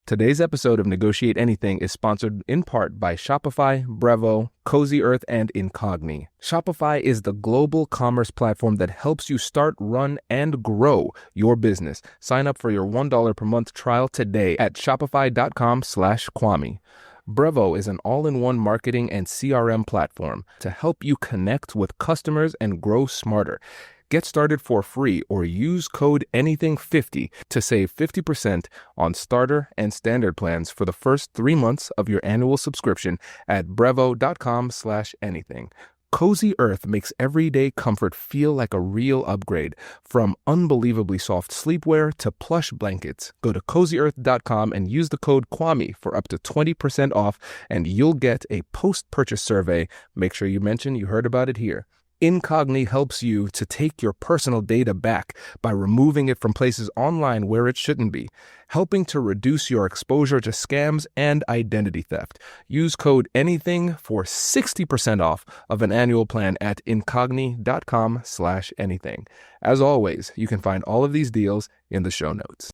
Today's episode of Negotiate Anything is sponsored in part by Shopify, Brevo, Cozy Earth, and Incogni. Shopify is the global commerce platform that helps you start, run, and grow your business. Sign up for your $1 per month trial today at shopify.com/Kwame. Brevo is an all-in-one marketing and CRM platform to help you connect with customers and grow smarter. Get started for free or use code ANYTHING50 to save 50% on starter and standard plans for the first 3 months of your annual subscription at brevo.com/anything. Cozy Earth makes everyday comfort feel like a real upgrade. From unbelievably soft sleepwear to plush blankets, go to cozyearth.com and use the code Kwame for up to 20% off, and you'll get a post-purchase survey. Make sure you mention you heard about it here. Incogni helps you to take your personal data back by removing it from places online where it shouldn't be, helping to reduce your exposure to scams and identity theft. Use code ANYTHING for 60% off of an annual plan at incogni.com/anything. As always, you can find all of these deals in the show notes.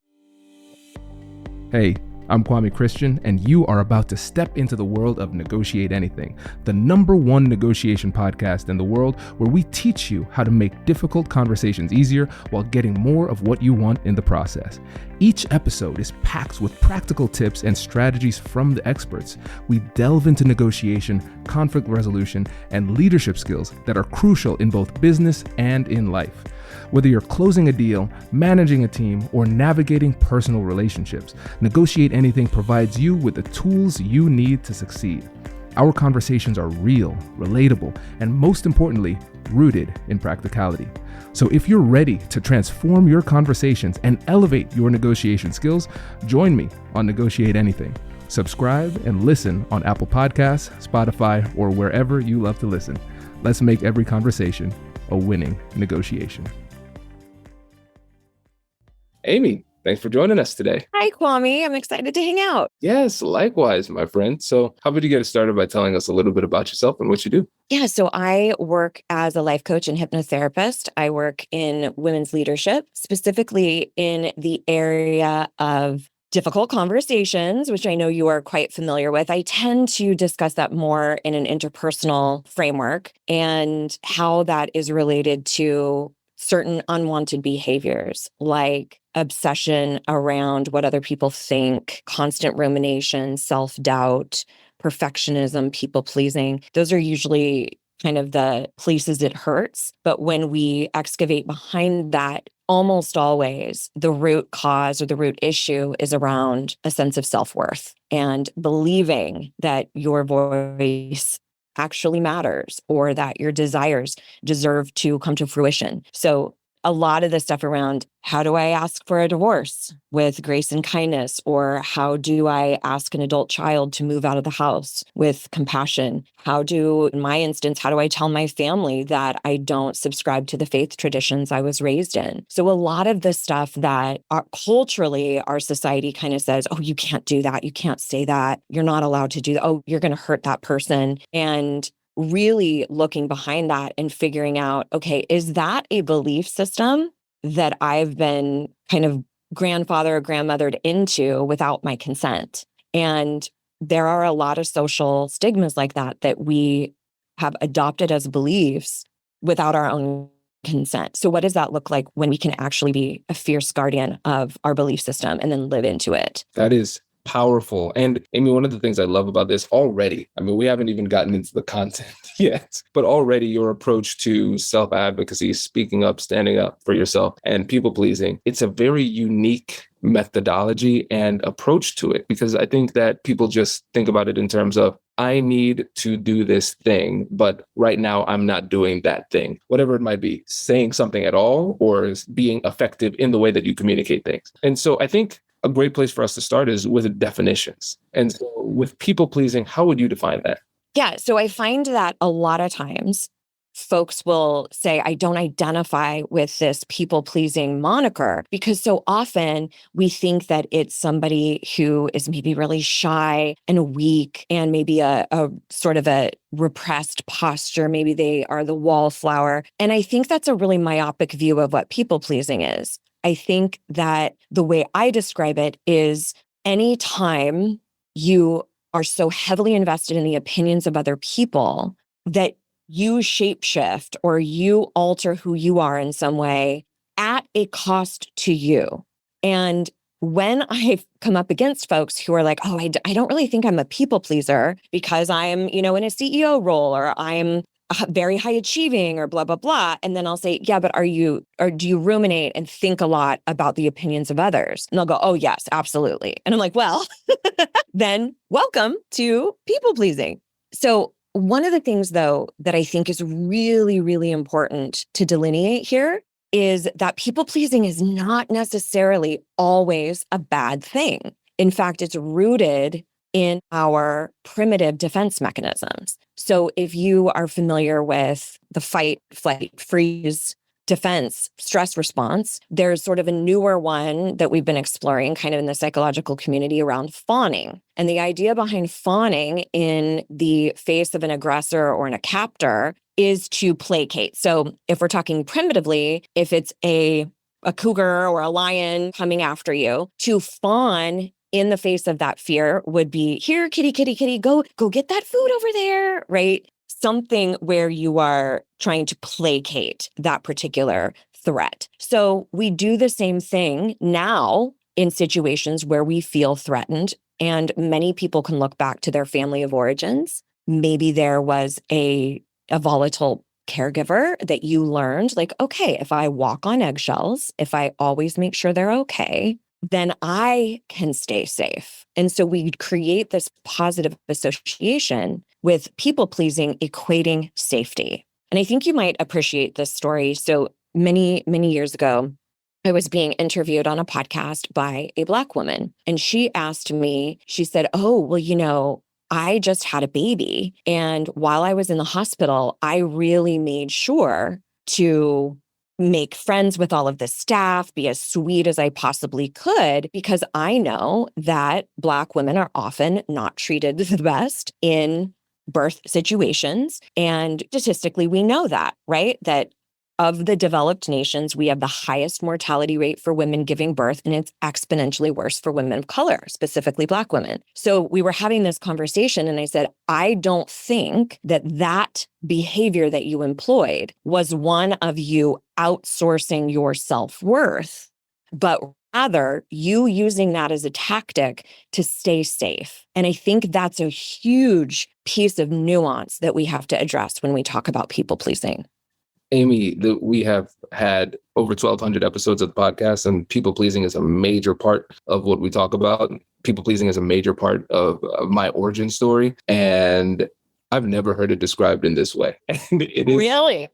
Hey, I'm Kwame Christian, and you are about to step into the world of Negotiate Anything, the #1 negotiation podcast in the world, where we teach you how to make difficult conversations easier while getting more of what you want in the process. Each episode is packed with practical tips and strategies from the experts. We delve into negotiation, conflict resolution, and leadership skills that are crucial in both business and in life. Whether you're closing a deal, managing a team, or navigating personal relationships, Negotiate Anything provides you with the tools you need to succeed. Our conversations are real, relatable, and most importantly, rooted in practicality. So if you're ready to transform your conversations and elevate your negotiation skills, join me on Negotiate Anything. Subscribe and listen on Apple Podcasts, Spotify, or wherever you love to listen. Let's make every conversation a winning negotiation. Amy, thanks for joining us today. Hi, Kwame. I'm excited to hang out. Yes, likewise, my friend. So how about you get us started by telling us a little bit about yourself and what you do? Yeah, so I work as a life coach and hypnotherapist. I work in women's leadership, specifically in the area of difficult conversations, which I know you are quite familiar with. I tend to discuss that more in an interpersonal framework and how that is related to certain unwanted behaviors like obsession around what other people think, constant rumination, self-doubt, perfectionism, people-pleasing. Those are usually kind of the places it hurts. But when we excavate behind that, almost always the root cause or the root issue is around a sense of self-worth and believing that your voice actually matters or that your desires deserve to come to fruition. So a lot of the stuff around how do I ask for a divorce with grace and kindness, or how do I ask an adult child to move out of the house with compassion? In my instance, how do I tell my family that I don't subscribe to the faith traditions I was raised in? So a lot of the stuff that culturally our society kind of says, oh, you can't do that. You can't say that. You're not allowed to do that. Oh, you're going to hurt that person. And really looking behind that and figuring out, okay, is that a belief system that I've been kind of grandfather or grandmothered into without my consent? And there are a lot of social stigmas like that we have adopted as beliefs without our own consent. So what does that look like when we can actually be a fierce guardian of our belief system and then live into it? That is powerful. And Amy, one of the things I love about this already, I mean, we haven't even gotten into the content yet, but already your approach to self-advocacy, speaking up, standing up for yourself, and people-pleasing, it's a very unique methodology and approach to it, because I think that people just think about it in terms of, I need to do this thing, but right now I'm not doing that thing, whatever it might be, saying something at all, or being effective in the way that you communicate things. And so I think a great place for us to start is with definitions. And so with people pleasing, how would you define that? Yeah, so I find that a lot of times folks will say, I don't identify with this people-pleasing moniker, because so often we think that it's somebody who is maybe really shy and weak and maybe a sort of a repressed posture. Maybe they are the wallflower. And I think that's a really myopic view of what people-pleasing is. I think that the way I describe it is anytime you are so heavily invested in the opinions of other people that you shapeshift or you alter who you are in some way at a cost to you. And when I've come up against folks who are like, oh, I don't really think I'm a people pleaser because I'm, in a CEO role, or I'm very high achieving, or blah, blah, blah. And then I'll say, yeah, but do you ruminate and think a lot about the opinions of others? And they'll go, oh, yes, absolutely. And I'm like, well, then welcome to people pleasing. So one of the things, though, that I think is really, really important to delineate here is that people pleasing is not necessarily always a bad thing. In fact, it's rooted in our primitive defense mechanisms. So if you are familiar with the fight, flight, freeze defense stress response, there's sort of a newer one that we've been exploring kind of in the psychological community around fawning. And the idea behind fawning in the face of an aggressor or a captor is to placate. So if we're talking primitively, if it's a cougar or a lion coming after you, to fawn in the face of that fear would be, here, kitty, kitty, kitty, go get that food over there, right? Something where you are trying to placate that particular threat. So we do the same thing now in situations where we feel threatened. And many people can look back to their family of origins. Maybe there was a volatile caregiver that you learned, like, okay, if I walk on eggshells, if I always make sure they're okay, then I can stay safe. And so we create this positive association with people pleasing equating safety. And I think you might appreciate this story. So many, many years ago, I was being interviewed on a podcast by a Black woman. And she asked me, she said, oh, well, I just had a baby. And while I was in the hospital, I really made sure to make friends with all of the staff, be as sweet as I possibly could, because I know that Black women are often not treated the best in birth situations. And statistically, we know that, right? That of the developed nations, we have the highest mortality rate for women giving birth, and it's exponentially worse for women of color, specifically Black women. So we were having this conversation, and I said, I don't think that behavior that you employed was one of you outsourcing your self-worth, but rather you using that as a tactic to stay safe. And I think that's a huge piece of nuance that we have to address when we talk about people pleasing. Amy, we have had over 1,200 episodes of the podcast, and people pleasing is a major part of what we talk about. People pleasing is a major part of my origin story, and I've never heard it described in this way. And it is really.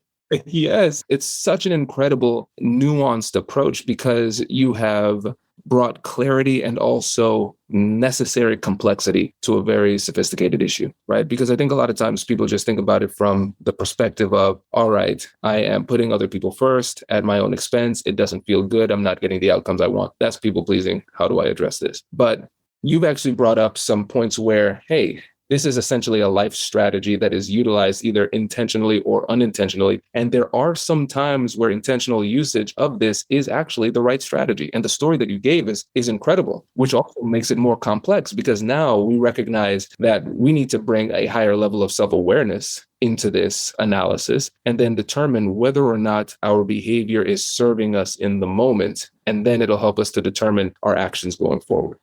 Yes, it's such an incredible, nuanced approach because you have brought clarity and also necessary complexity to a very sophisticated issue, right? Because I think a lot of times people just think about it from the perspective of, all right, I am putting other people first at my own expense. It doesn't feel good. I'm not getting the outcomes I want. That's people pleasing. How do I address this? But you've actually brought up some points where, hey, this is essentially a life strategy that is utilized either intentionally or unintentionally. And there are some times where intentional usage of this is actually the right strategy. And the story that you gave is incredible, which also makes it more complex because now we recognize that we need to bring a higher level of self-awareness into this analysis and then determine whether or not our behavior is serving us in the moment. And then it'll help us to determine our actions going forward.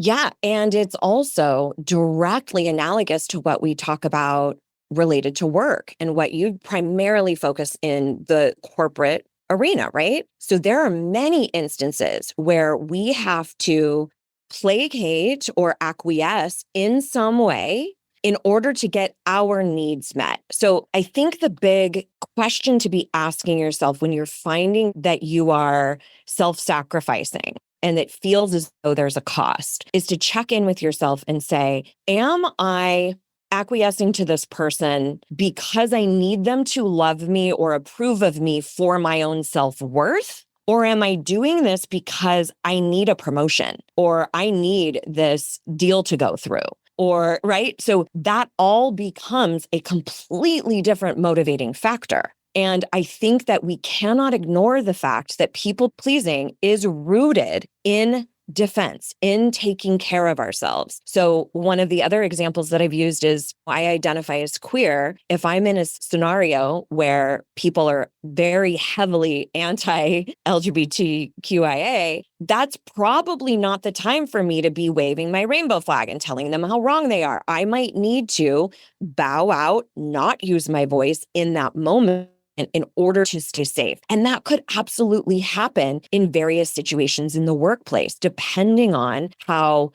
Yeah. And it's also directly analogous to what we talk about related to work and what you primarily focus in the corporate arena, right? So there are many instances where we have to placate or acquiesce in some way in order to get our needs met. So I think the big question to be asking yourself when you're finding that you are self-sacrificing and it feels as though there's a cost, is to check in with yourself and say, am I acquiescing to this person because I need them to love me or approve of me for my own self-worth? Or am I doing this because I need a promotion or I need this deal to go through? Or, right? So that all becomes a completely different motivating factor. And I think that we cannot ignore the fact that people pleasing is rooted in defense, in taking care of ourselves. So one of the other examples that I've used is I identify as queer. If I'm in a scenario where people are very heavily anti-LGBTQIA, that's probably not the time for me to be waving my rainbow flag and telling them how wrong they are. I might need to bow out, not use my voice in that moment in order to stay safe. And that could absolutely happen in various situations in the workplace, depending on how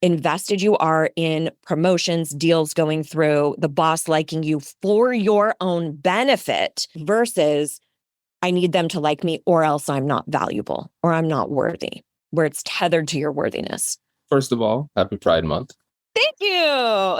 invested you are in promotions, deals going through, the boss liking you for your own benefit versus I need them to like me or else I'm not valuable or I'm not worthy, where it's tethered to your worthiness. First of all, happy Pride Month. Thank you.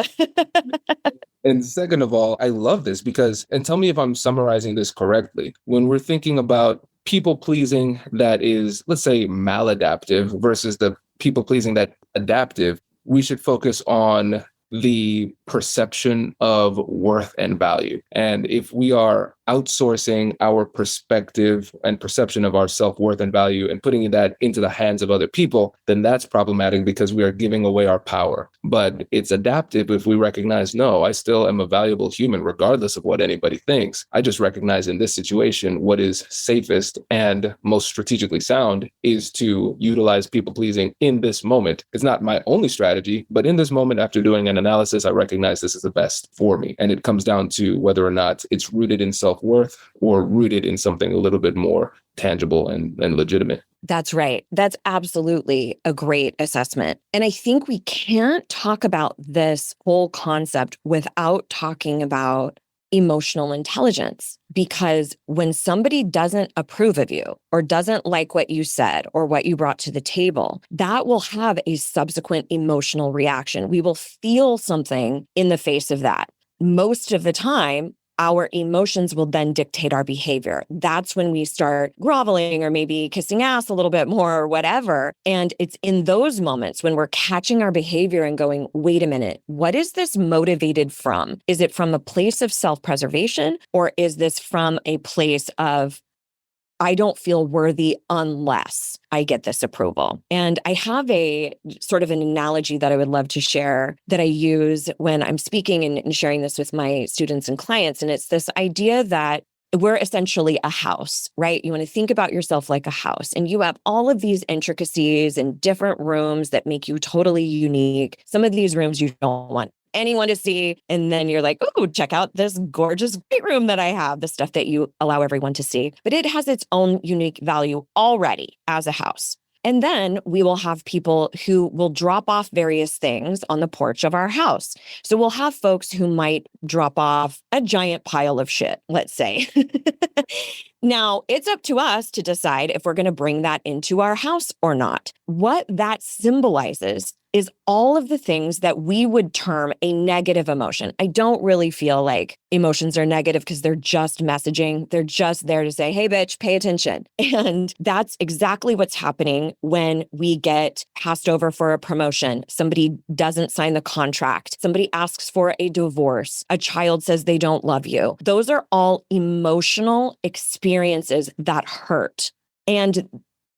And second of all, I love this because, and tell me if I'm summarizing this correctly, when we're thinking about people pleasing that is, let's say, maladaptive versus the people pleasing that adaptive, we should focus on the perception of worth and value. And if we are outsourcing our perspective and perception of our self-worth and value and putting that into the hands of other people, then that's problematic because we are giving away our power. But it's adaptive if we recognize, no, I still am a valuable human regardless of what anybody thinks. I just recognize in this situation what is safest and most strategically sound is to utilize people pleasing in this moment. It's not my only strategy, but in this moment, after doing an analysis, I recognize this is the best for me. And it comes down to whether or not it's rooted in self-worth or rooted in something a little bit more tangible and legitimate. That's right. That's absolutely a great assessment. And I think we can't talk about this whole concept without talking about emotional intelligence, because when somebody doesn't approve of you or doesn't like what you said or what you brought to the table, that will have a subsequent emotional reaction. We will feel something in the face of that. Most of the time, our emotions will then dictate our behavior. That's when we start groveling or maybe kissing ass a little bit more or whatever. And it's in those moments when we're catching our behavior and going, wait a minute, what is this motivated from? Is it from a place of self-preservation, or is this from a place of I don't feel worthy unless I get this approval? And I have a sort of an analogy that I would love to share that I use when I'm speaking and sharing this with my students and clients. And it's this idea that we're essentially a house, right? You want to think about yourself like a house, and you have all of these intricacies and different rooms that make you totally unique. Some of these rooms you don't want anyone to see. And then you're like, oh, check out this gorgeous great room that I have, the stuff that you allow everyone to see. But it has its own unique value already as a house. And then we will have people who will drop off various things on the porch of our house. So we'll have folks who might drop off a giant pile of shit, let's say. Now, it's up to us to decide if we're going to bring that into our house or not. What that symbolizes is all of the things that we would term a negative emotion. I don't really feel like emotions are negative because they're just messaging. They're just there to say, hey, bitch, pay attention. And that's exactly what's happening when we get passed over for a promotion. Somebody doesn't sign the contract. Somebody asks for a divorce. A child says they don't love you. Those are all emotional experiences that hurt. And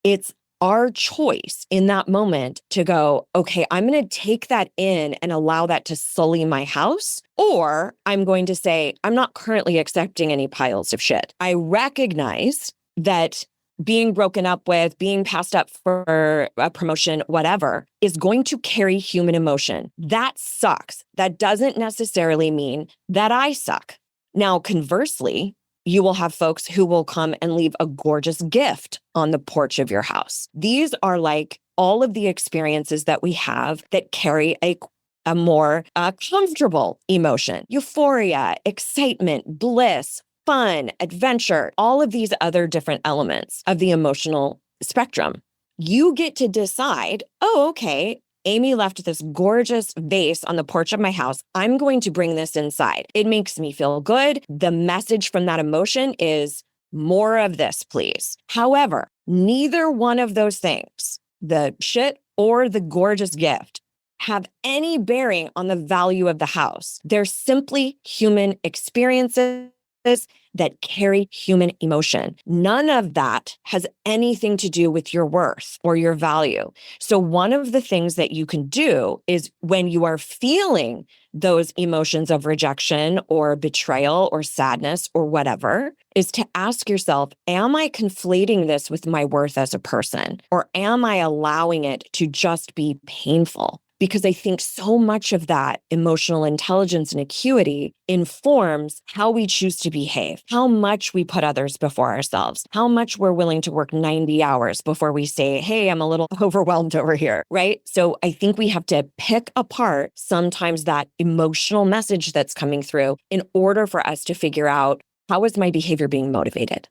it's our choice in that moment to go, okay, I'm going to take that in and allow that to sully my house, or I'm going to say, I'm not currently accepting any piles of shit. I recognize that being broken up with, being passed up for a promotion, whatever, is going to carry human emotion. That sucks. That doesn't necessarily mean that I suck. Now, conversely, you will have folks who will come and leave a gorgeous gift on the porch of your house. These are like all of the experiences that we have that carry a more comfortable emotion: euphoria, excitement, bliss, fun, adventure, all of these other different elements of the emotional spectrum. You get to decide, oh, okay, Amy left this gorgeous vase on the porch of my house. I'm going to bring this inside. It makes me feel good. The message from that emotion is more of this, please. However, neither one of those things, the shit or the gorgeous gift, have any bearing on the value of the house. They're simply human experiences that carry human emotion. None of that has anything to do with your worth or your value. So one of the things that you can do is when you are feeling those emotions of rejection or betrayal or sadness or whatever, is to ask yourself, am I conflating this with my worth as a person? Or am I allowing it to just be painful? Because I think so much of that emotional intelligence and acuity informs how we choose to behave, how much we put others before ourselves, how much we're willing to work 90 hours before we say, hey, I'm a little overwhelmed over here, right? So I think we have to pick apart sometimes that emotional message that's coming through in order for us to figure out, how is my behavior being motivated?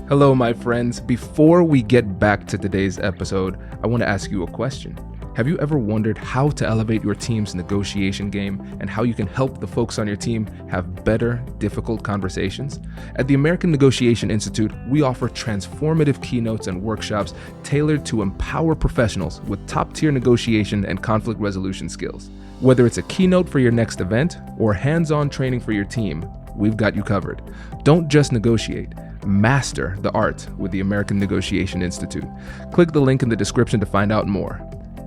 Hello, my friends. Before we get back to today's episode, I want to ask you a question. Have you ever wondered how to elevate your team's negotiation game and how you can help the folks on your team have better, difficult conversations? At the American Negotiation Institute, we offer transformative keynotes and workshops tailored to empower professionals with top-tier negotiation and conflict resolution skills. Whether it's a keynote for your next event or hands-on training for your team, we've got you covered. Don't just negotiate. Master the art with the American Negotiation Institute. Click the link in the description to find out more.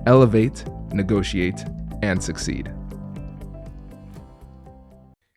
Elevate, negotiate, and succeed.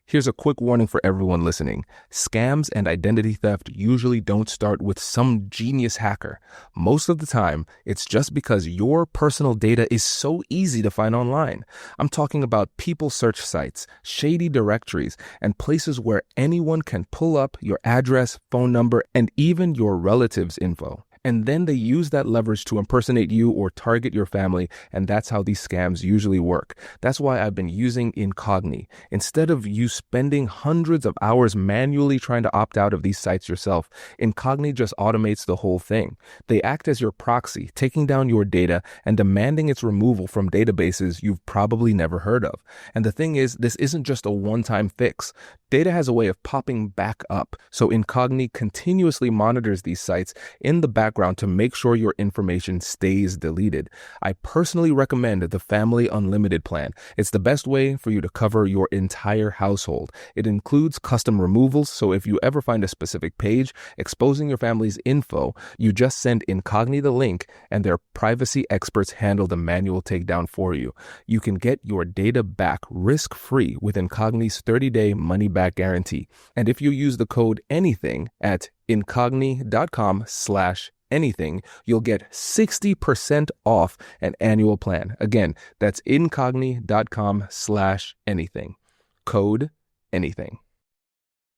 Here's a quick warning for everyone listening. Scams and identity theft usually don't start with some genius hacker. Most of the time, it's just because your personal data is so easy to find online. I'm talking about people search sites, shady directories, and places where anyone can pull up your address, phone number, and even your relatives' info. And then they use that leverage to impersonate you or target your family, and that's how these scams usually work. That's why I've been using Incogni. Instead of you spending hundreds of hours manually trying to opt out of these sites yourself, Incogni just automates the whole thing. They act as your proxy, taking down your data and demanding its removal from databases you've probably never heard of. And the thing is, this isn't just a one-time fix. Data has a way of popping back up, so Incogni continuously monitors these sites in the background to make sure your information stays deleted. I personally recommend the Family Unlimited plan. It's the best way for you to cover your entire household. It includes custom removals, so if you ever find a specific page exposing your family's info, you just send Incogni the link and their privacy experts handle the manual takedown for you. You can get your data back risk-free with Incogni's 30-day money-back guarantee. And if you use the code ANYTHING at incogni.com/anything, you'll get 60% off an annual plan. Again, that's incogni.com/anything. Code ANYTHING.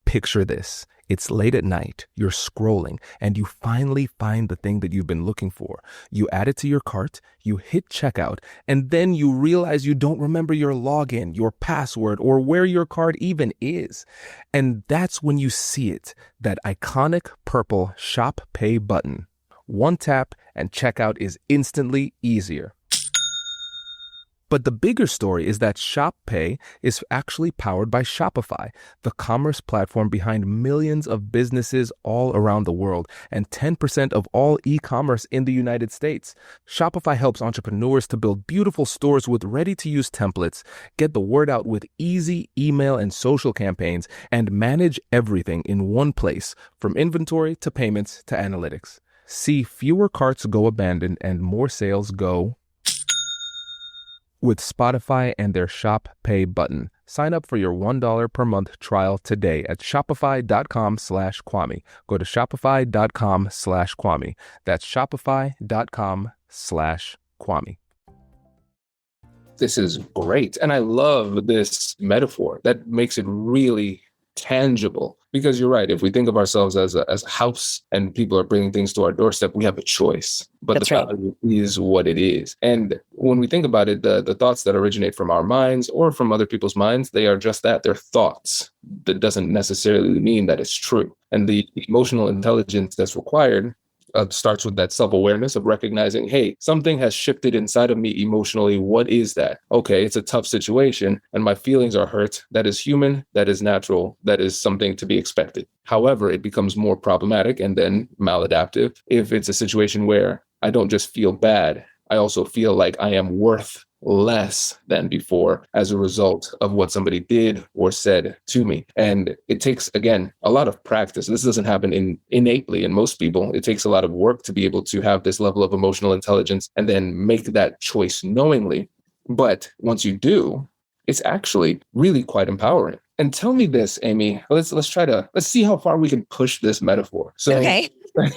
Picture this. It's late at night, you're scrolling, and you finally find the thing that you've been looking for. You add it to your cart, you hit checkout, and then you realize you don't remember your login, your password, or where your card even is. And that's when you see it, that iconic purple Shop Pay button. One tap and checkout is instantly easier. But the bigger story is that Shop Pay is actually powered by Shopify, the commerce platform behind millions of businesses all around the world and 10% of all e-commerce in the United States. Shopify helps entrepreneurs to build beautiful stores with ready-to-use templates, get the word out with easy email and social campaigns, and manage everything in one place, from inventory to payments to analytics. See fewer carts go abandoned and more sales go with Spotify and their Shop Pay button. Sign up for your $1 per month trial today at shopify.com/Kwame. Go to shopify.com/Kwame. That's shopify.com/Kwame. This is great. And I love this metaphor that makes it really tangible, because you're right. If we think of ourselves as a house and people are bringing things to our doorstep, we have a choice, but That's the right. value is what it is. And when we think about it, the thoughts that originate from our minds or from other people's minds, they are just that. They're thoughts. That doesn't necessarily mean that it's true. And the emotional intelligence that's required starts with that self-awareness of recognizing, hey, something has shifted inside of me emotionally. What is that? Okay, it's a tough situation and my feelings are hurt. That is human. That is natural. That is something to be expected. However, it becomes more problematic and then maladaptive if it's a situation where I don't just feel bad. I also feel like I am worth less than before as a result of what somebody did or said to me. And it takes, again, a lot of practice. This doesn't happen innately in most people. It takes a lot of work to be able to have this level of emotional intelligence and then make that choice knowingly. But once you do, it's actually really quite empowering. And tell me this, Amy, let's see how far we can push this metaphor. So Okay.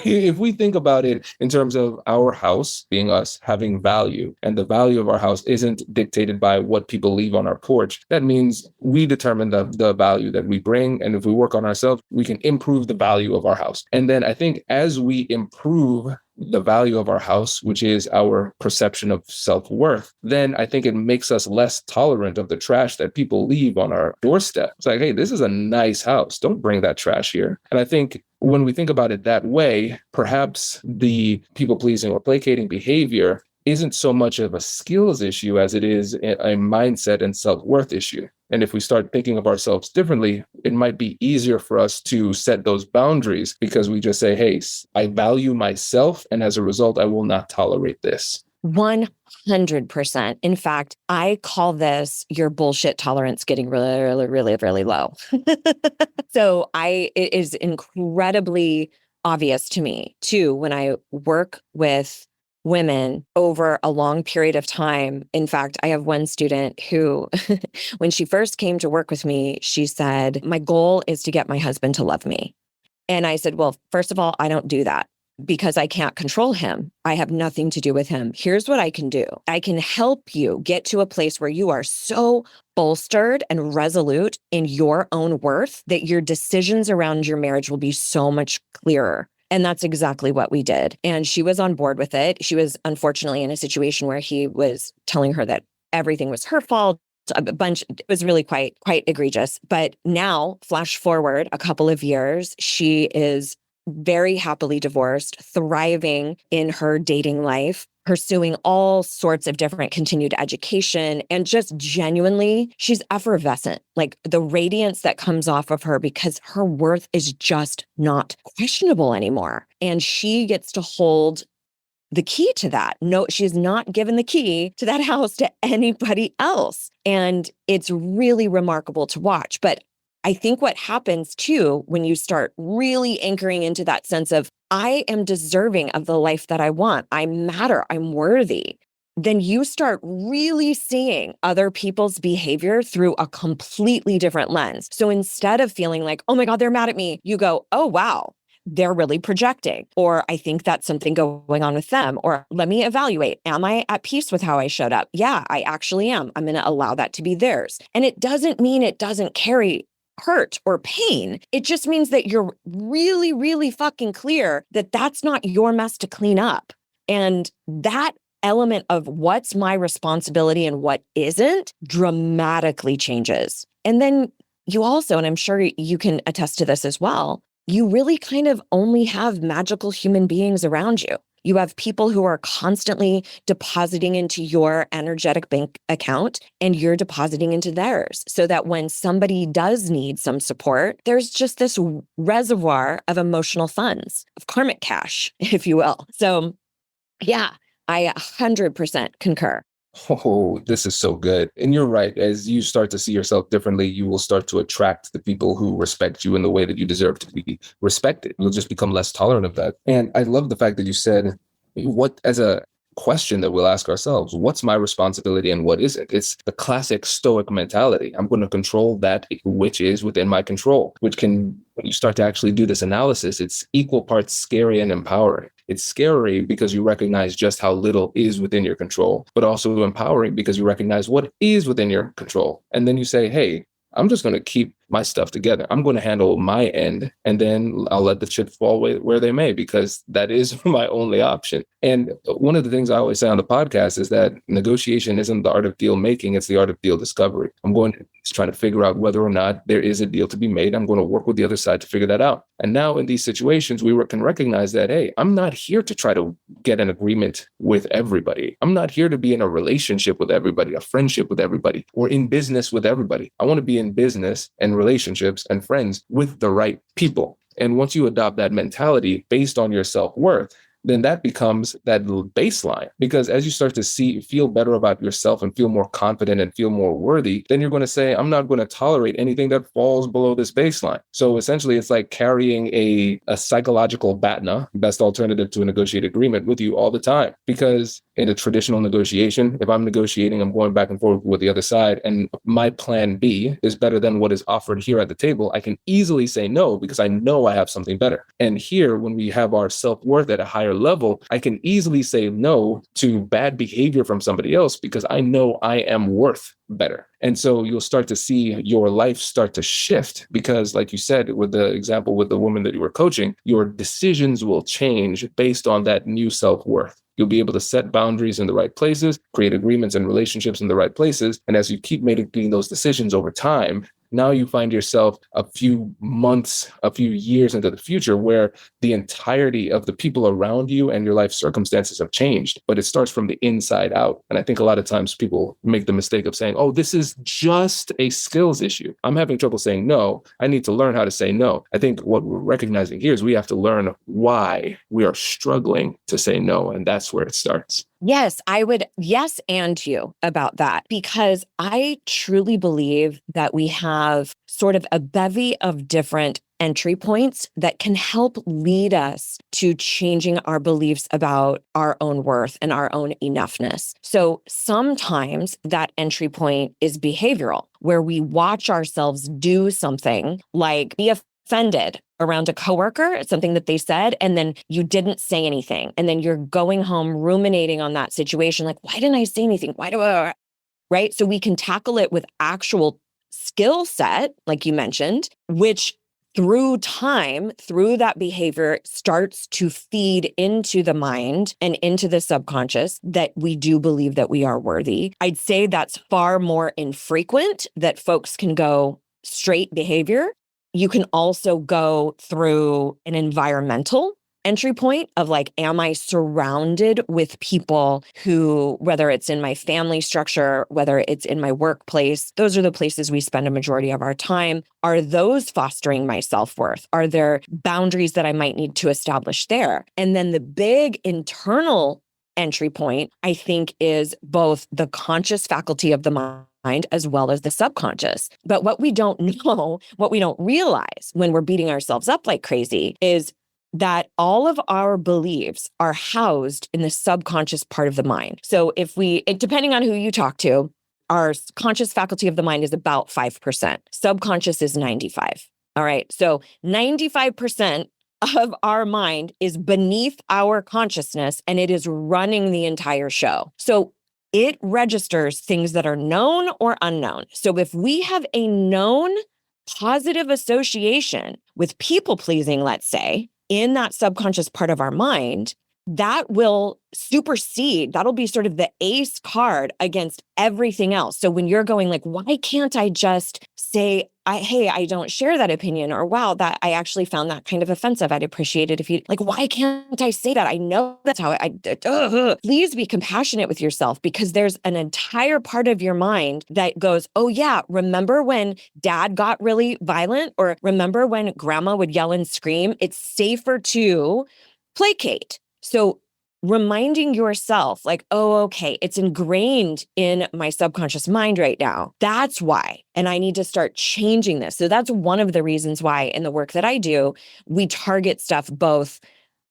if we think about it in terms of our house being us having value, and the value of our house isn't dictated by what people leave on our porch, that means we determine the value that we bring. And if we work on ourselves, we can improve the value of our house. And then I think as we improve the value of our house, which is our perception of self-worth, then I think it makes us less tolerant of the trash that people leave on our doorstep. It's like, hey, this is a nice house. Don't bring that trash here. And I think when we think about it that way, perhaps the people-pleasing or placating behavior isn't so much of a skills issue as it is a mindset and self-worth issue. And if we start thinking of ourselves differently, it might be easier for us to set those boundaries because we just say, hey, I value myself, and as a result, I will not tolerate this. 100%. In fact, I call this your bullshit tolerance getting really, really, really, really low. So it is incredibly obvious to me too, when I work with women over a long period of time. In fact, I have one student who, when she first came to work with me, she said, my goal is to get my husband to love me. And I said, well, first of all, I don't do that because I can't control him. I have nothing to do with him. Here's what I can do. I can help you get to a place where you are so bolstered and resolute in your own worth that your decisions around your marriage will be so much clearer. And that's exactly what we did. And she was on board with it. She was unfortunately in a situation where he was telling her that everything was her fault. It was really quite egregious. But now, flash forward a couple of years, she is very happily divorced, thriving in her dating life, pursuing all sorts of different continued education, and just genuinely, she's effervescent. Like the radiance that comes off of her because her worth is just not questionable anymore. And she gets to hold the key to that. No, she's not given the key to that house to anybody else. And it's really remarkable to watch. But I think what happens too, when you start really anchoring into that sense of, I am deserving of the life that I want, I matter, I'm worthy, then you start really seeing other people's behavior through a completely different lens. So instead of feeling like, oh my God, they're mad at me, you go, oh, wow, they're really projecting, or I think that's something going on with them, or let me evaluate. Am I at peace with how I showed up? Yeah, I actually am. I'm going to allow that to be theirs. And it doesn't mean it doesn't carry hurt or pain. It just means that you're really, really fucking clear that that's not your mess to clean up. And that element of what's my responsibility and what isn't dramatically changes. And then you also, and I'm sure you can attest to this as well, you really kind of only have magical human beings around you. You have people who are constantly depositing into your energetic bank account and you're depositing into theirs, so that when somebody does need some support, there's just this reservoir of emotional funds, of karmic cash, if you will. So yeah, I 100% concur. Oh, this is so good. And you're right. As you start to see yourself differently, you will start to attract the people who respect you in the way that you deserve to be respected. You'll just become less tolerant of that. And I love the fact that you said, what, as a question that we'll ask ourselves, what's my responsibility and what isn't? It's the classic stoic mentality. I'm going to control that which is within my control, which can, when you start to actually do this analysis, it's equal parts scary and empowering. It's scary because you recognize just how little is within your control, but also empowering because you recognize what is within your control. And then you say, hey, I'm just going to keep my stuff together. I'm going to handle my end, and then I'll let the chips fall where they may, because that is my only option. And one of the things I always say on the podcast is that negotiation isn't the art of deal making, it's the art of deal discovery. I'm going to try to figure out whether or not there is a deal to be made. I'm going to work with the other side to figure that out. And now in these situations, we can recognize that, hey, I'm not here to try to get an agreement with everybody. I'm not here to be in a relationship with everybody, a friendship with everybody, or in business with everybody. I want to be in business and relationships and friends with the right people. And once you adopt that mentality based on your self-worth, then that becomes that baseline. Because as you start to feel better about yourself and feel more confident and feel more worthy, then you're going to say, I'm not going to tolerate anything that falls below this baseline. So essentially, it's like carrying a psychological BATNA, best alternative to a negotiated agreement, with you all the time. Because in a traditional negotiation, if I'm negotiating, I'm going back and forth with the other side, and my plan B is better than what is offered here at the table, I can easily say no because I know I have something better. And here, when we have our self-worth at a higher level, I can easily say no to bad behavior from somebody else because I know I am worth better. And so you'll start to see your life start to shift because, like you said, with the example with the woman that you were coaching, your decisions will change based on that new self-worth. You'll be able to set boundaries in the right places, create agreements and relationships in the right places. And as you keep making those decisions over time, now you find yourself a few months, a few years into the future where the entirety of the people around you and your life circumstances have changed, but it starts from the inside out. And I think a lot of times people make the mistake of saying, oh, this is just a skills issue. I'm having trouble saying no. I need to learn how to say no. I think what we're recognizing here is we have to learn why we are struggling to say no. And that's where it starts. Yes, I would yes and you about that, because I truly believe that we have sort of a bevy of different entry points that can help lead us to changing our beliefs about our own worth and our own enoughness. So sometimes that entry point is behavioral, where we watch ourselves do something like be offended around a coworker, something that they said, and then you didn't say anything. And then you're going home ruminating on that situation. Like, why didn't I say anything? Why do I, right? So we can tackle it with actual skill set, like you mentioned, which through time, through that behavior starts to feed into the mind and into the subconscious that we do believe that we are worthy. I'd say that's far more infrequent that folks can go straight behavior. You can also go through an environmental entry point of like, am I surrounded with people who, whether it's in my family structure, whether it's in my workplace, those are the places we spend a majority of our time. Are those fostering my self-worth? Are there boundaries that I might need to establish there? And then the big internal entry point, I think, is both the conscious faculty of the mind as well as the subconscious. But what we don't know, what we don't realize when we're beating ourselves up like crazy is that all of our beliefs are housed in the subconscious part of the mind. So depending on who you talk to, our conscious faculty of the mind is about 5%. Subconscious is 95. All right. So 95% of our mind is beneath our consciousness and it is running the entire show. So it registers things that are known or unknown. So if we have a known positive association with people pleasing, let's say, in that subconscious part of our mind, that will supersede, that'll be sort of the ace card against everything else. So when you're going like, why can't I just say, hey, I don't share that opinion, or wow, that I actually found that kind of offensive. I'd appreciate it if you, like, why can't I say that? I know that's how please be compassionate with yourself, because there's an entire part of your mind that goes, oh yeah, remember when dad got really violent, or remember when grandma would yell and scream? It's safer to placate. So reminding yourself like, oh, okay, it's ingrained in my subconscious mind right now. That's why. And I need to start changing this. So that's one of the reasons why in the work that I do, we target stuff both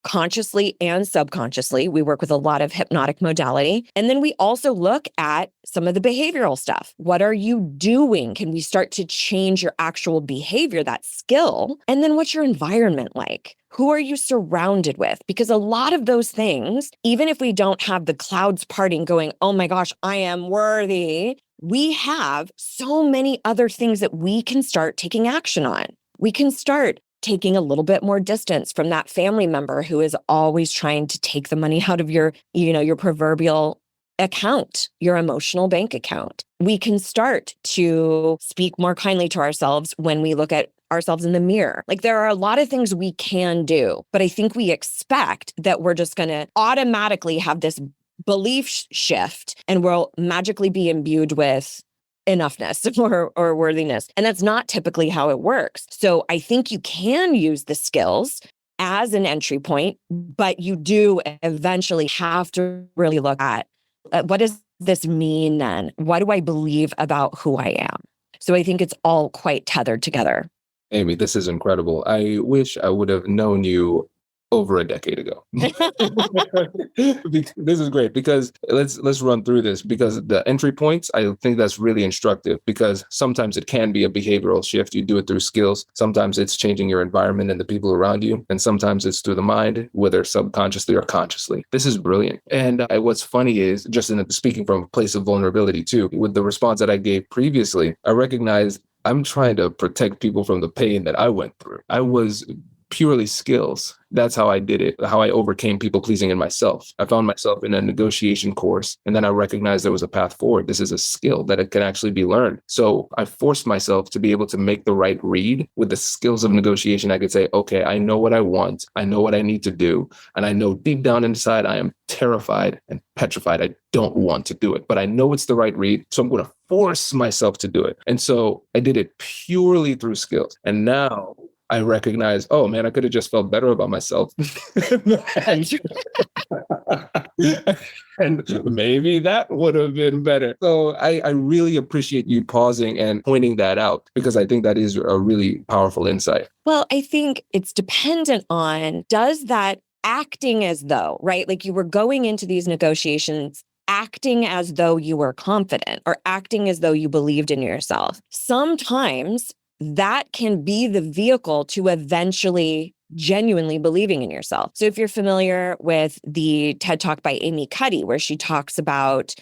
consciously and subconsciously. We work with a lot of hypnotic modality. And then we also look at some of the behavioral stuff. What are you doing? Can we start to change your actual behavior, that skill? And then what's your environment like? Who are you surrounded with? Because a lot of those things, even if we don't have the clouds parting going, oh my gosh, I am worthy, we have so many other things that we can start taking action on. We can start taking a little bit more distance from that family member who is always trying to take the money out of your proverbial account, your emotional bank account. We can start to speak more kindly to ourselves when we look at ourselves in the mirror. Like, there are a lot of things we can do, but I think we expect that we're just going to automatically have this belief shift and we'll magically be imbued with enoughness or worthiness. And that's not typically how it works. So I think you can use the skills as an entry point, but you do eventually have to really look at what does this mean then? What do I believe about who I am? So I think it's all quite tethered together. Amy, this is incredible. I wish I would have known you over a decade ago. This is great because let's run through this, because the entry points, I think that's really instructive, because sometimes it can be a behavioral shift. You do it through skills. Sometimes it's changing your environment and the people around you. And sometimes it's through the mind, whether subconsciously or consciously. This is brilliant. And what's funny is, just speaking from a place of vulnerability too, with the response that I gave previously, I recognized I'm trying to protect people from the pain that I went through. I was purely skills. That's how I did it, how I overcame people pleasing in myself. I found myself in a negotiation course, and then I recognized there was a path forward. This is a skill that it can actually be learned. So I forced myself to be able to make the right read with the skills of negotiation. I could say, okay, I know what I want. I know what I need to do. And I know deep down inside, I am terrified and petrified. I don't want to do it, but I know it's the right read. So I'm going to force myself to do it. And so I did it purely through skills. And now I recognize, oh man, I could have just felt better about myself. And maybe that would have been better. So I really appreciate you pausing and pointing that out, because I think that is a really powerful insight. Well, I think it's dependent on, does that acting as though, right? Like you were going into these negotiations acting as though you were confident or acting as though you believed in yourself. Sometimes that can be the vehicle to eventually genuinely believing in yourself. So if you're familiar with the TED Talk by Amy Cuddy, where she talks about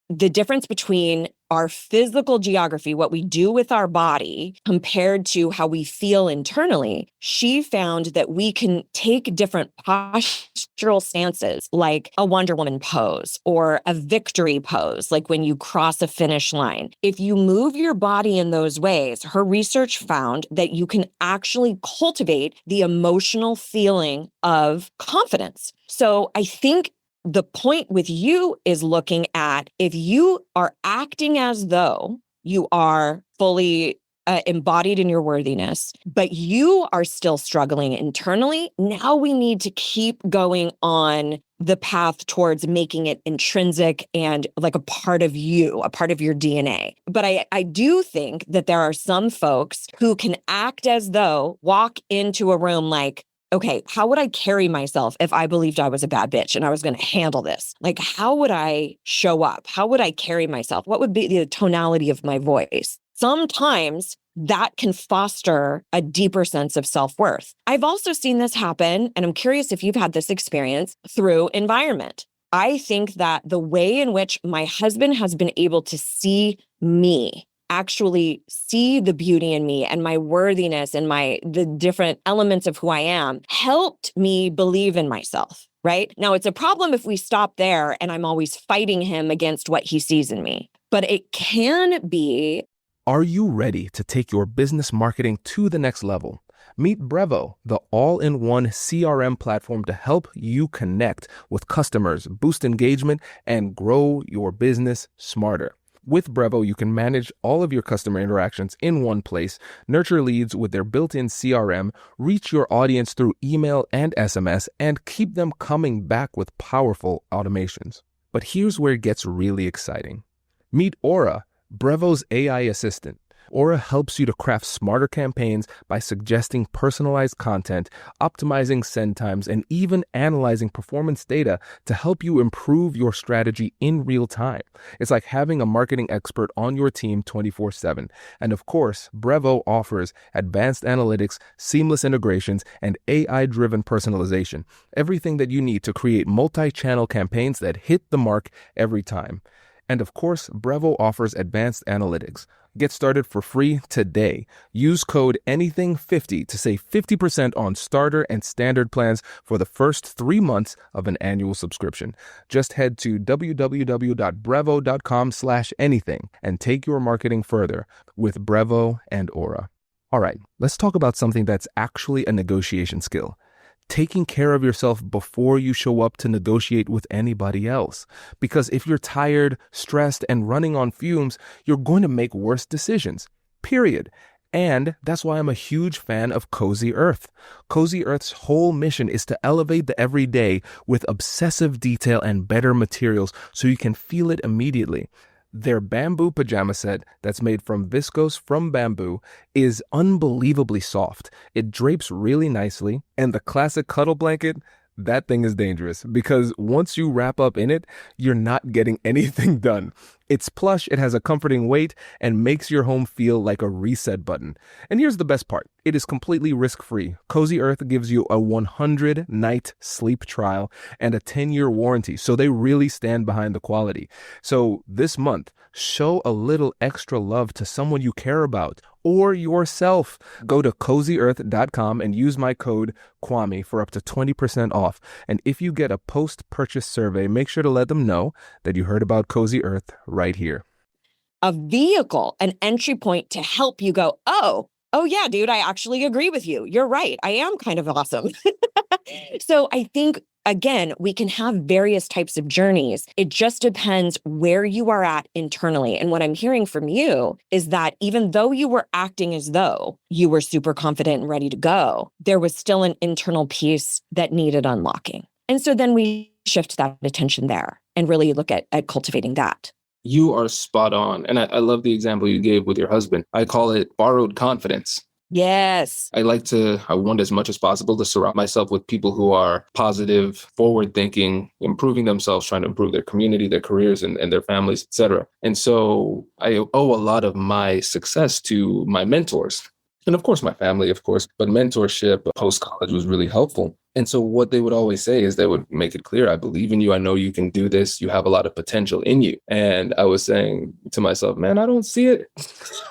the difference between our physical geography, what we do with our body, compared to how we feel internally, she found that we can take different postural stances, like a Wonder Woman pose or a victory pose, like when you cross a finish line. If you move your body in those ways, her research found that you can actually cultivate the emotional feeling of confidence. So I think the point with you is looking at, if you are acting as though you are fully embodied in your worthiness, but you are still struggling internally, now we need to keep going on the path towards making it intrinsic and like a part of you, a part of your DNA. But I do think that there are some folks who can act as though, walk into a room like, okay, how would I carry myself if I believed I was a bad bitch and I was going to handle this? Like, how would I show up? How would I carry myself? What would be the tonality of my voice? Sometimes that can foster a deeper sense of self-worth. I've also seen this happen, and I'm curious if you've had this experience, through environment. I think that the way in which my husband has been able to see me, actually see the beauty in me and my worthiness and the different elements of who I am, helped me believe in myself, right? Now, it's a problem if we stop there and I'm always fighting him against what he sees in me, but it can be. Are you ready to take your business marketing to the next level? Meet Brevo, the all-in-one CRM platform to help you connect with customers, boost engagement, and grow your business smarter. With Brevo, you can manage all of your customer interactions in one place, nurture leads with their built-in CRM, reach your audience through email and SMS, and keep them coming back with powerful automations. But here's where it gets really exciting. Meet Aura, Brevo's AI assistant. Aura helps you to craft smarter campaigns by suggesting personalized content, optimizing send times, and even analyzing performance data to help you improve your strategy in real time. It's like having a marketing expert on your team 24/7. And of course, Brevo offers advanced analytics, seamless integrations, and AI-driven personalization. Everything that you need to create multi-channel campaigns that hit the mark every time. And of course, Brevo offers advanced analytics. Get started for free today. Use code ANYTHING50 to save 50% on starter and standard plans for the first 3 months of an annual subscription. Just head to www.brevo.com/anything and take your marketing further with Brevo and Aura. All right, let's talk about something that's actually a negotiation skill. Taking care of yourself before you show up to negotiate with anybody else. Because if you're tired, stressed, and running on fumes, you're going to make worse decisions. Period. And that's why I'm a huge fan of Cozy Earth. Cozy Earth's whole mission is to elevate the everyday with obsessive detail and better materials so you can feel it immediately. Their bamboo pajama set that's made from viscose from bamboo is unbelievably soft. It drapes really nicely, and the classic cuddle blanket, that thing is dangerous because once you wrap up in it, you're not getting anything done. It's plush, it has a comforting weight, and makes your home feel like a reset button. And here's the best part. It is completely risk-free. Cozy Earth gives you a 100-night sleep trial and a 10-year warranty, so they really stand behind the quality. So this month, show a little extra love to someone you care about or yourself. Go to CozyEarth.com and use my code Kwame for up to 20% off. And if you get a post-purchase survey, make sure to let them know that you heard about Cozy Earth right here. A vehicle, an entry point to help you go, oh yeah, dude, I actually agree with you. You're right. I am kind of awesome. So I think, again, we can have various types of journeys. It just depends where you are at internally. And what I'm hearing from you is that even though you were acting as though you were super confident and ready to go, there was still an internal piece that needed unlocking. And so then we shift that attention there and really look at cultivating that. You are spot on. And I love the example you gave with your husband. I call it borrowed confidence. Yes. I want as much as possible to surround myself with people who are positive, forward thinking, improving themselves, trying to improve their community, their careers, and their families, et cetera. And so I owe a lot of my success to my mentors. And of course, my family, of course, but mentorship post-college was really helpful. And so what they would always say is they would make it clear, I believe in you. I know you can do this. You have a lot of potential in you. And I was saying to myself, man, I don't see it.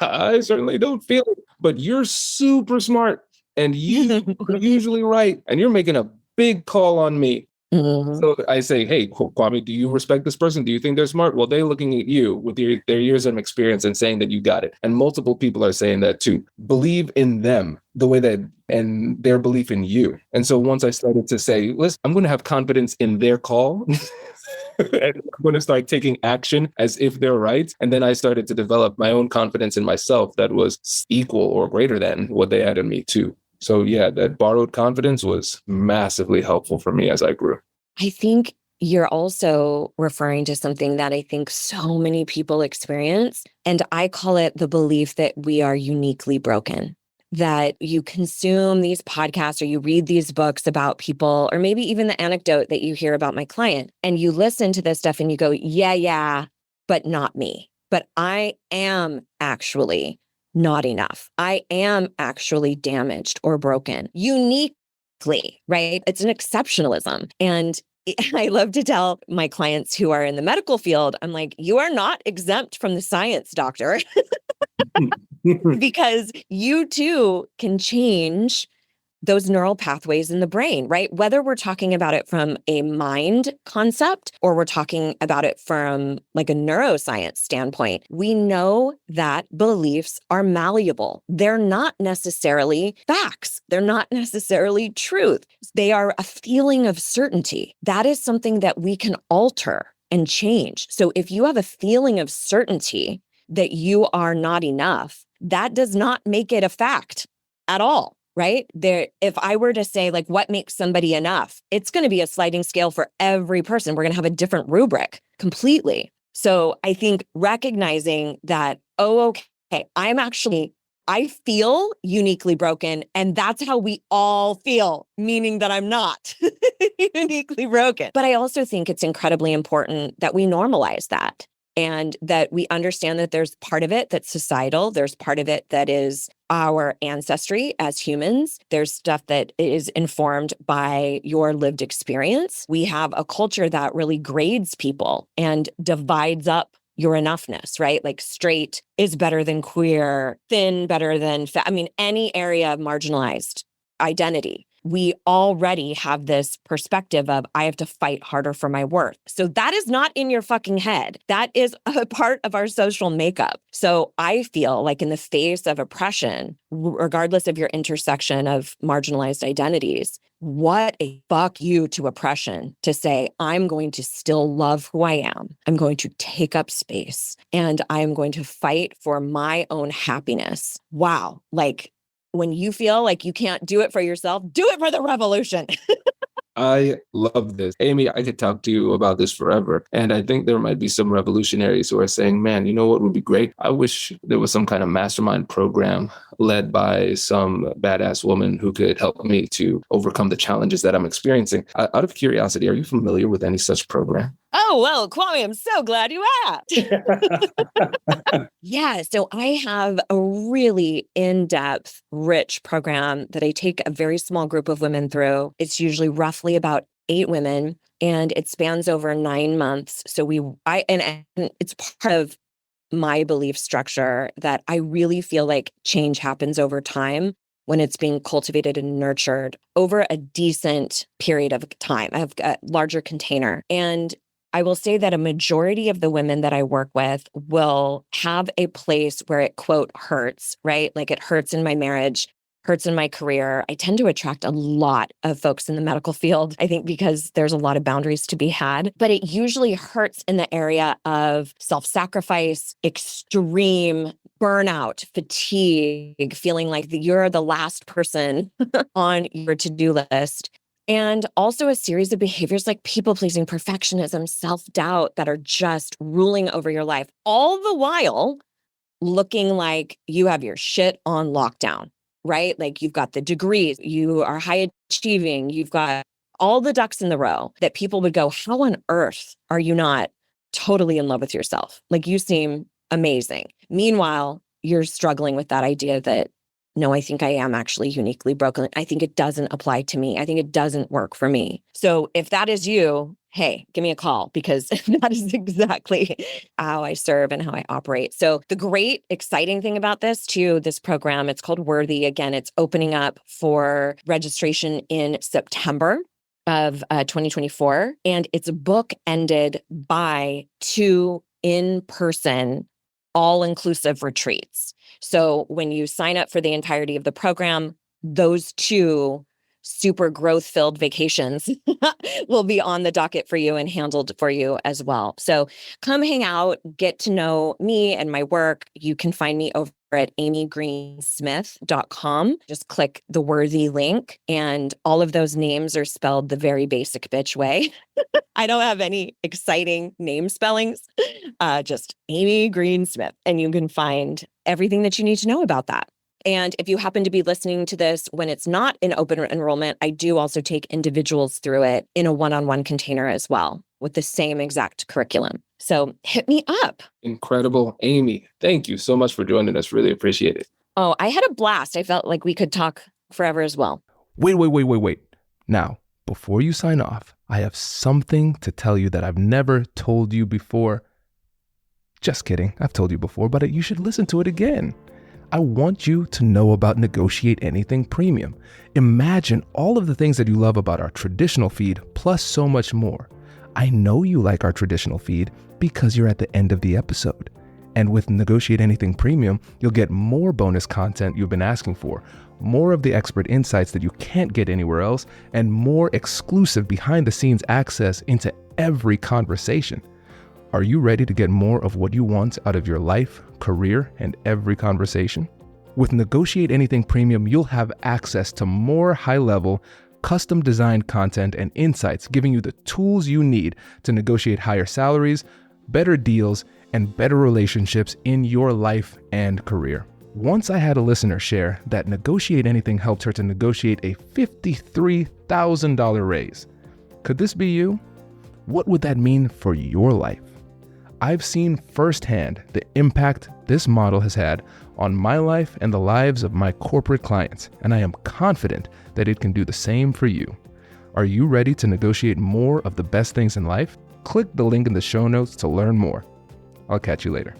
I certainly don't feel it. But you're super smart and you're usually right. And you're making a big call on me. Mm-hmm. So I say, hey, Kwame, do you respect this person? Do you think they're smart? Well, they're looking at you with their years of experience and saying that you got it. And multiple people are saying that too. Believe in them the way that, and their belief in you. And so once I started to say, listen, I'm going to have confidence in their call. And I'm going to start taking action as if they're right. And then I started to develop my own confidence in myself that was equal or greater than what they had in me too. So yeah, that borrowed confidence was massively helpful for me as I grew. I think you're also referring to something that I think so many people experience, and I call it the belief that we are uniquely broken. That you consume these podcasts or you read these books about people, or maybe even the anecdote that you hear about my client, and you listen to this stuff and you go, yeah, but not me. But I am actually not enough. I am actually damaged or broken uniquely, right? It's an exceptionalism. And I love to tell my clients who are in the medical field, I'm like, you are not exempt from the science, doctor, because you too can change those neural pathways in the brain, right? Whether we're talking about it from a mind concept or we're talking about it from like a neuroscience standpoint, we know that beliefs are malleable. They're not necessarily facts. They're not necessarily truth. They are a feeling of certainty. That is something that we can alter and change. So if you have a feeling of certainty that you are not enough, that does not make it a fact at all. Right? If I were to say, like, what makes somebody enough, it's going to be a sliding scale for every person. We're going to have a different rubric completely. So I think recognizing that, okay, I feel uniquely broken, and that's how we all feel, meaning that I'm not uniquely broken. But I also think it's incredibly important that we normalize that and that we understand that there's part of it that's societal. There's part of it that is our ancestry as humans. There's stuff that is informed by your lived experience. We have a culture that really grades people and divides up your enoughness, right? Like straight is better than queer, thin better than fat. I mean, any area of marginalized identity. we already have this perspective of, I have to fight harder for my worth. So that is not in your fucking head. That is a part of our social makeup. So I feel like in the face of oppression, regardless of your intersection of marginalized identities, what a fuck you to oppression to say, I'm going to still love who I am. I'm going to take up space and I'm going to fight for my own happiness. Wow. Like, when you feel like you can't do it for yourself, do it for the revolution. I love this. Amy, I could talk to you about this forever. And I think there might be some revolutionaries who are saying, man, you know what would be great? I wish there was some kind of mastermind program led by some badass woman who could help me to overcome the challenges that I'm experiencing. Out of curiosity, are you familiar with any such program? Oh, well, Kwame, I'm so glad you asked. Yeah, so I have a really in-depth, rich program that I take a very small group of women through. It's usually roughly about 8 women, and it spans over 9 months. So and it's part of my belief structure that I really feel like change happens over time when it's being cultivated and nurtured over a decent period of time. I have a larger container. And I will say that a majority of the women that I work with will have a place where it, quote, hurts, right? Like it hurts in my marriage, hurts in my career. I tend to attract a lot of folks in the medical field, I think because there's a lot of boundaries to be had, but it usually hurts in the area of self-sacrifice, extreme burnout, fatigue, feeling like you're the last person on your to-do list. And also a series of behaviors like people-pleasing, perfectionism, self-doubt that are just ruling over your life, all the while looking like you have your shit on lockdown, right? Like you've got the degrees, you are high achieving, you've got all the ducks in the row that people would go, how on earth are you not totally in love with yourself? Like you seem amazing. Meanwhile, you're struggling with that idea that, no, I think I am actually uniquely broken. I think it doesn't apply to me. I think it doesn't work for me. So if that is you, hey, give me a call because that is exactly how I serve and how I operate. So the great, exciting thing about this too, this program, it's called Worthy. Again, it's opening up for registration in September of 2024. And it's bookended by 2 in-person all-inclusive retreats. So when you sign up for the entirety of the program, those 2 super growth-filled vacations will be on the docket for you and handled for you as well. So come hang out, get to know me and my work. You can find me over at amygreensmith.com. Just click the Worthy link, and all of those names are spelled the very basic bitch way. I don't have any exciting name spellings, just Amy Greensmith, and you can find everything that you need to know about that. And if you happen to be listening to this when it's not in open enrollment, I do also take individuals through it in a one-on-one container as well with the same exact curriculum. So hit me up. Incredible. Amy, thank you so much for joining us. Really appreciate it. Oh, I had a blast. I felt like we could talk forever as well. Wait. Now, before you sign off, I have something to tell you that I've never told you before. Just kidding. I've told you before, but you should listen to it again. I want you to know about Negotiate Anything Premium. Imagine all of the things that you love about our traditional feed, plus so much more. I know you like our traditional feed because you're at the end of the episode. And with Negotiate Anything Premium, you'll get more bonus content you've been asking for, more of the expert insights that you can't get anywhere else, and more exclusive behind-the-scenes access into every conversation. Are you ready to get more of what you want out of your life, career, and every conversation? With Negotiate Anything Premium, you'll have access to more high-level, custom-designed content and insights, giving you the tools you need to negotiate higher salaries, better deals, and better relationships in your life and career. Once I had a listener share that Negotiate Anything helped her to negotiate a $53,000 raise. Could this be you? What would that mean for your life? I've seen firsthand the impact this model has had on my life and the lives of my corporate clients, and I am confident that it can do the same for you. Are you ready to negotiate more of the best things in life? Click the link in the show notes to learn more. I'll catch you later.